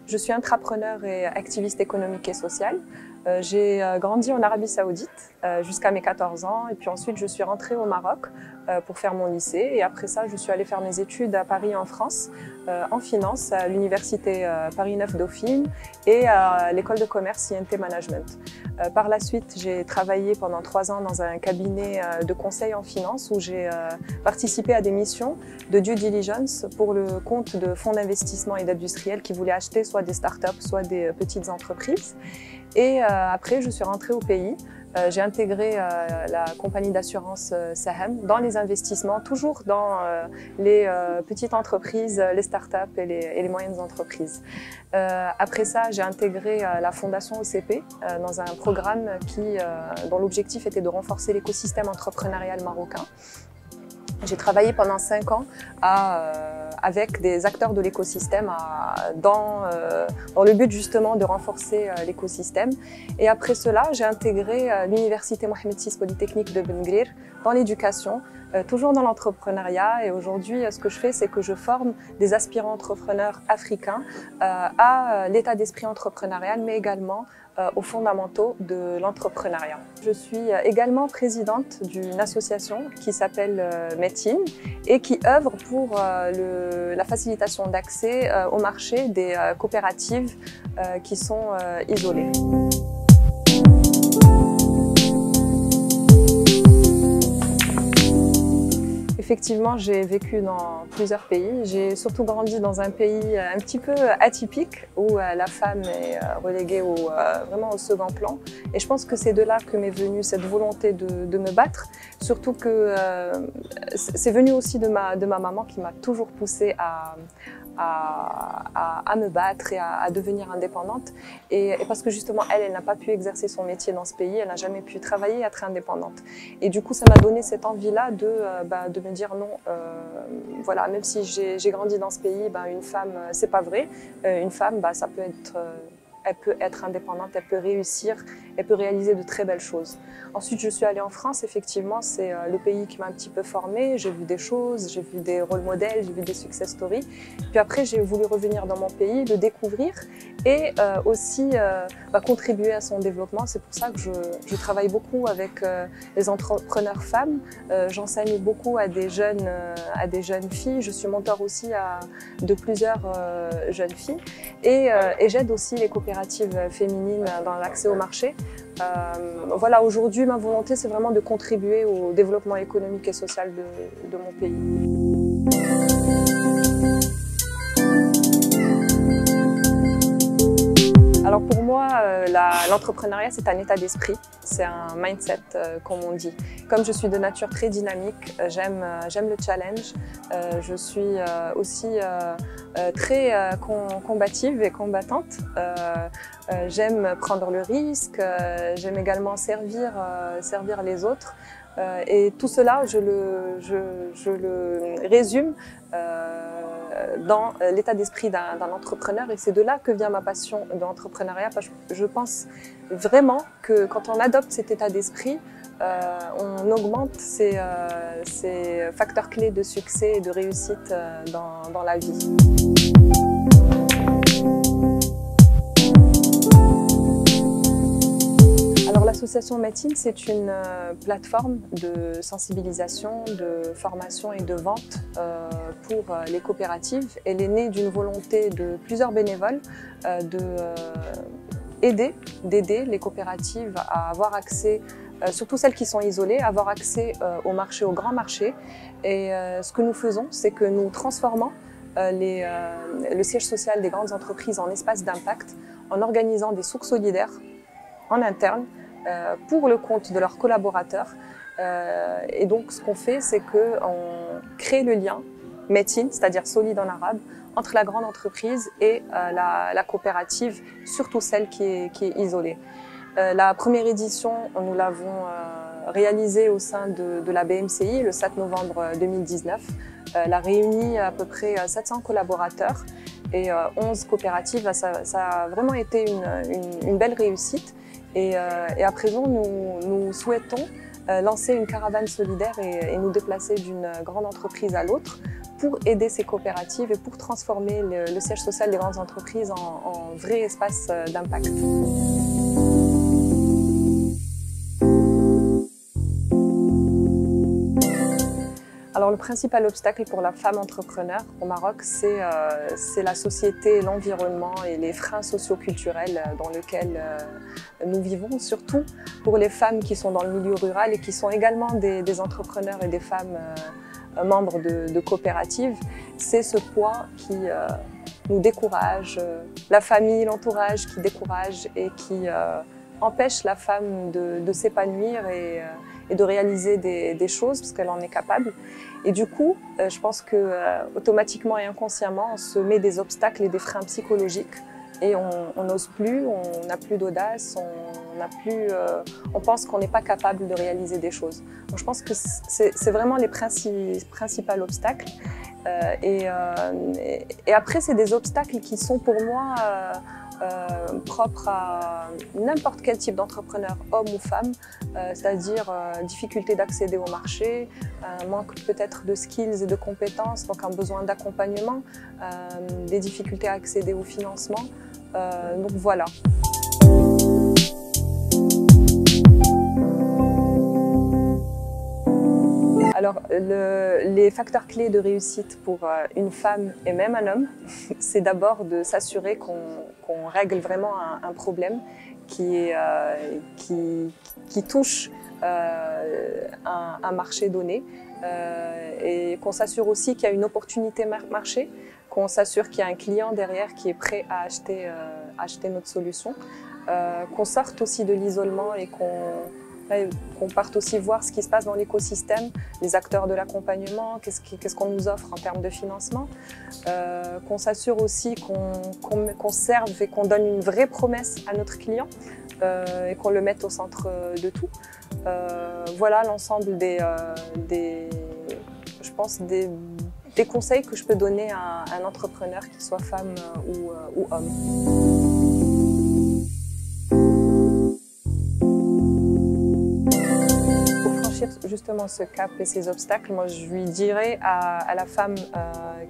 Je suis intrapreneur et activiste économique et sociale. J'ai grandi en Arabie Saoudite jusqu'à mes 14 ans et puis ensuite je suis rentrée au Maroc pour faire mon lycée et après ça je suis allée faire mes études à Paris en France en finance à l'université Paris 9 Dauphine et à l'école de commerce INT Management. Par la suite j'ai travaillé pendant 3 ans dans un cabinet de conseil en finance où j'ai participé à des missions de due diligence pour le compte de fonds d'investissement et d'industriels qui voulaient acheter soit des startups soit des petites entreprises. Et après, je suis rentrée au pays. J'ai intégré la compagnie d'assurance Sahem dans les investissements, toujours dans les petites entreprises, les startups et les moyennes entreprises. Après ça, j'ai intégré la fondation OCP dans un programme dont l'objectif était de renforcer l'écosystème entrepreneurial marocain. J'ai travaillé pendant 5 ans avec des acteurs de l'écosystème dans le but justement de renforcer l'écosystème. Et après cela, j'ai intégré l'université Mohamed VI Polytechnique de Ben Guerir dans l'éducation, toujours dans l'entrepreneuriat. Et aujourd'hui, ce que je fais, c'est que je forme des aspirants entrepreneurs africains à l'état d'esprit entrepreneurial, mais également aux fondamentaux de l'entrepreneuriat. Je suis également présidente d'une association qui s'appelle Metin et qui œuvre pour la facilitation d'accès au marché des coopératives qui sont isolées. Effectivement, j'ai vécu dans plusieurs pays. J'ai surtout grandi dans un pays un petit peu atypique où la femme est reléguée vraiment au second plan. Et je pense que c'est de là que m'est venue cette volonté de me battre. Surtout que c'est venu aussi de ma maman qui m'a toujours poussée à me battre et à devenir indépendante. Et parce que justement, elle n'a pas pu exercer son métier dans ce pays, elle n'a jamais pu travailler et être indépendante. Et du coup, ça m'a donné cette envie-là de me dire non, voilà, même si j'ai grandi dans ce pays, une femme, c'est pas vrai. Une femme, ça peut être... elle peut être indépendante, elle peut réussir, elle peut réaliser de très belles choses. Ensuite, je suis allée en France, effectivement, c'est le pays qui m'a un petit peu formée. J'ai vu des choses, j'ai vu des rôles modèles, j'ai vu des success stories. Puis après, j'ai voulu revenir dans mon pays, le découvrir et aussi contribuer à son développement. C'est pour ça que je travaille beaucoup avec les entrepreneurs femmes. J'enseigne beaucoup à des jeunes filles. Je suis mentor aussi de plusieurs jeunes filles et j'aide aussi les coopératives féminines dans l'accès au marché. Voilà, aujourd'hui, ma volonté, c'est vraiment de contribuer au développement économique et social de mon pays. Alors pour moi, l'entrepreneuriat, c'est un état d'esprit, c'est un mindset, comme on dit. Comme je suis de nature très dynamique, j'aime le challenge, je suis aussi très combative et combattante. J'aime prendre le risque, j'aime également servir les autres. Et tout cela, je le résume dans l'état d'esprit d'un entrepreneur et c'est de là que vient ma passion de l'entrepreneuriat parce que je pense vraiment que quand on adopte cet état d'esprit, on augmente ces facteurs clés de succès et de réussite dans la vie. L'association Metin, c'est une plateforme de sensibilisation, de formation et de vente pour les coopératives. Elle est née d'une volonté de plusieurs bénévoles d'aider les coopératives à avoir accès, surtout celles qui sont isolées, à avoir accès au marché, au grand marché. Et ce que nous faisons, c'est que nous transformons le siège social des grandes entreprises en espace d'impact en organisant des souks solidaires en interne pour le compte de leurs collaborateurs. Et donc, ce qu'on fait, c'est qu'on crée le lien Metin, c'est-à-dire solide en arabe, entre la grande entreprise et la coopérative, surtout celle qui est isolée. La première édition, nous l'avons réalisée au sein de la BMCI le 7 novembre 2019. Elle a réuni à peu près 700 collaborateurs et 11 coopératives. Ça a vraiment été une belle réussite. Et à présent, nous souhaitons lancer une caravane solidaire et nous déplacer d'une grande entreprise à l'autre pour aider ces coopératives et pour transformer le siège social des grandes entreprises en vrai espace d'impact. Alors le principal obstacle pour la femme entrepreneur au Maroc, c'est la société, l'environnement et les freins socio-culturels dans lesquels nous vivons, surtout pour les femmes qui sont dans le milieu rural et qui sont également des entrepreneurs et des femmes membres de coopératives. C'est ce poids qui nous décourage, la famille, l'entourage qui décourage et qui empêche la femme de s'épanouir et de réaliser des choses parce qu'elle en est capable. Et du coup, je pense que automatiquement et inconsciemment, on se met des obstacles et des freins psychologiques et on n'ose plus, on n'a plus d'audace, on pense qu'on n'est pas capable de réaliser des choses. Donc je pense que c'est vraiment les principaux obstacles. Et après, c'est des obstacles qui sont pour moi propre à n'importe quel type d'entrepreneur, homme ou femme, c'est-à-dire difficulté d'accéder au marché, manque peut-être de skills et de compétences, donc un besoin d'accompagnement, des difficultés à accéder au financement. Donc voilà. Alors, les facteurs clés de réussite pour une femme et même un homme, c'est d'abord de s'assurer qu'on règle vraiment un problème qui touche un marché donné et qu'on s'assure aussi qu'il y a une opportunité marché, qu'on s'assure qu'il y a un client derrière qui est prêt à acheter notre solution, qu'on sorte aussi de l'isolement et qu'on parte aussi voir ce qui se passe dans l'écosystème, les acteurs de l'accompagnement, qu'est-ce qu'on nous offre en termes de financement, qu'on s'assure aussi qu'on serve et qu'on donne une vraie promesse à notre client et qu'on le mette au centre de tout. Voilà l'ensemble je pense des conseils que je peux donner à un entrepreneur, qu'il soit femme ou homme. Justement ce cap et ces obstacles, moi je lui dirais à la femme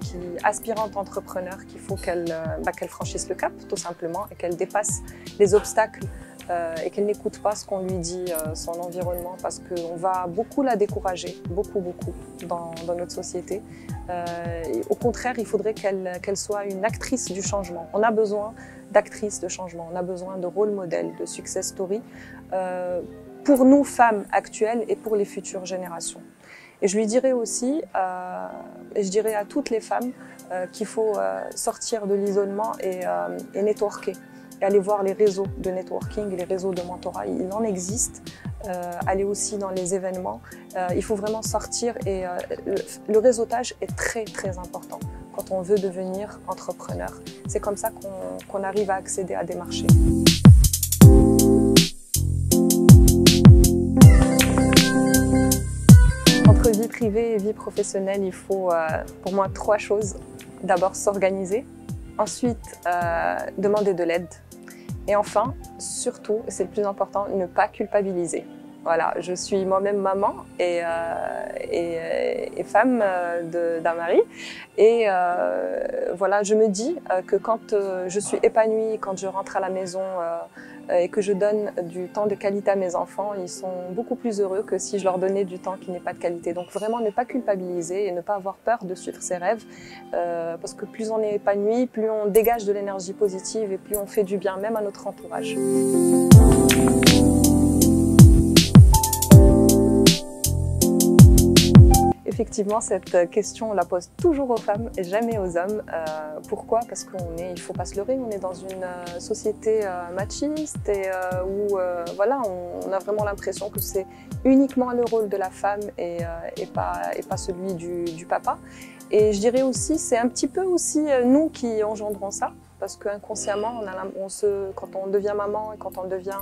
qui aspirante entrepreneur qu'il faut qu'elle franchisse le cap tout simplement et qu'elle dépasse les obstacles et qu'elle n'écoute pas ce qu'on lui dit, son environnement, parce qu'on va beaucoup la décourager, beaucoup dans notre société. Au contraire, il faudrait qu'elle soit une actrice du changement. On a besoin d'actrices de changement, on a besoin de rôle modèles, de success story pour nous, femmes actuelles et pour les futures générations. Et je lui dirais aussi, et je dirais à toutes les femmes qu'il faut sortir de l'isolement et networker. Et aller voir les réseaux de networking, les réseaux de mentorat, il en existe. Aller aussi dans les événements. Il faut vraiment sortir et le réseautage est très important quand on veut devenir entrepreneur. C'est comme ça qu'on arrive à accéder à des marchés. Entre vie privée et vie professionnelle, il faut pour moi 3 choses. D'abord s'organiser, ensuite demander de l'aide et enfin, surtout, c'est le plus important, ne pas culpabiliser. Voilà, je suis moi-même maman et femme d'un mari et voilà, je me dis que quand je suis épanouie, quand je rentre à la maison et que je donne du temps de qualité à mes enfants, ils sont beaucoup plus heureux que si je leur donnais du temps qui n'est pas de qualité. Donc vraiment ne pas culpabiliser et ne pas avoir peur de suivre ses rêves parce que plus on est épanoui, plus on dégage de l'énergie positive et plus on fait du bien même à notre entourage. Effectivement, cette question, on la pose toujours aux femmes et jamais aux hommes. Pourquoi? Parce qu'il ne faut pas se leurrer, on est dans une société machiste et où voilà, on a vraiment l'impression que c'est uniquement le rôle de la femme et pas celui du papa. Et je dirais aussi, c'est un petit peu aussi nous qui engendrons ça. Parce qu'inconsciemment, quand on devient maman et quand on devient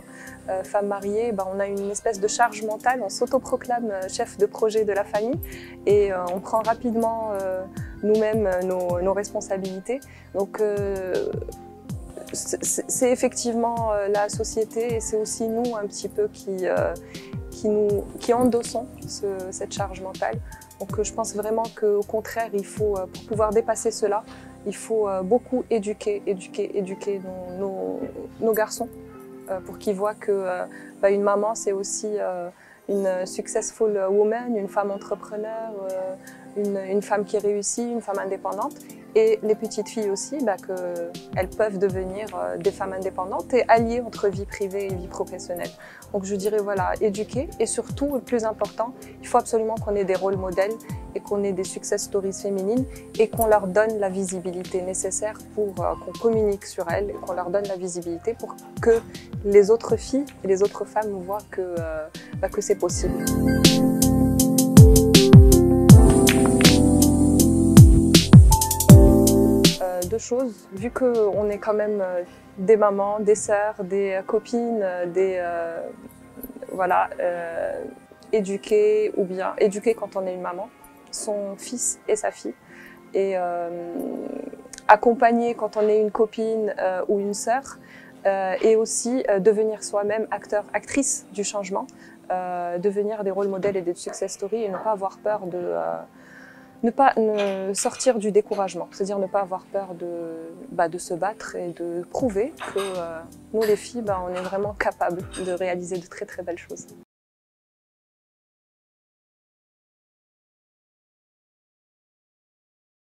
femme mariée, on a une espèce de charge mentale, on s'autoproclame chef de projet de la famille et on prend rapidement nous-mêmes nos responsabilités. Donc c'est effectivement la société et c'est aussi nous un petit peu qui endossons cette charge mentale. Donc je pense vraiment qu'au contraire, il faut, pour pouvoir dépasser cela, il faut beaucoup éduquer nos garçons pour qu'ils voient que une maman, c'est aussi une successful woman, une femme entrepreneur, une femme qui réussit, une femme indépendante. Et les petites filles aussi, qu'elles peuvent devenir des femmes indépendantes et allier entre vie privée et vie professionnelle. Donc je dirais voilà, éduquer et surtout, le plus important, il faut absolument qu'on ait des rôles modèles et qu'on ait des success stories féminines et qu'on leur donne la visibilité nécessaire pour qu'on communique sur elles et qu'on leur donne la visibilité pour que les autres filles et les autres femmes voient que c'est possible. Deux choses, vu qu'on est quand même des mamans, des sœurs, des copines, éduquer ou bien éduquer quand on est une maman, son fils et sa fille, et accompagner quand on est une copine ou une sœur, et aussi devenir soi-même acteur, actrice du changement, devenir des rôles modèles et des success stories et ne pas avoir peur de sortir du découragement, c'est-à-dire ne pas avoir peur de se battre et de prouver que nous les filles, on est vraiment capables de réaliser de très très belles choses.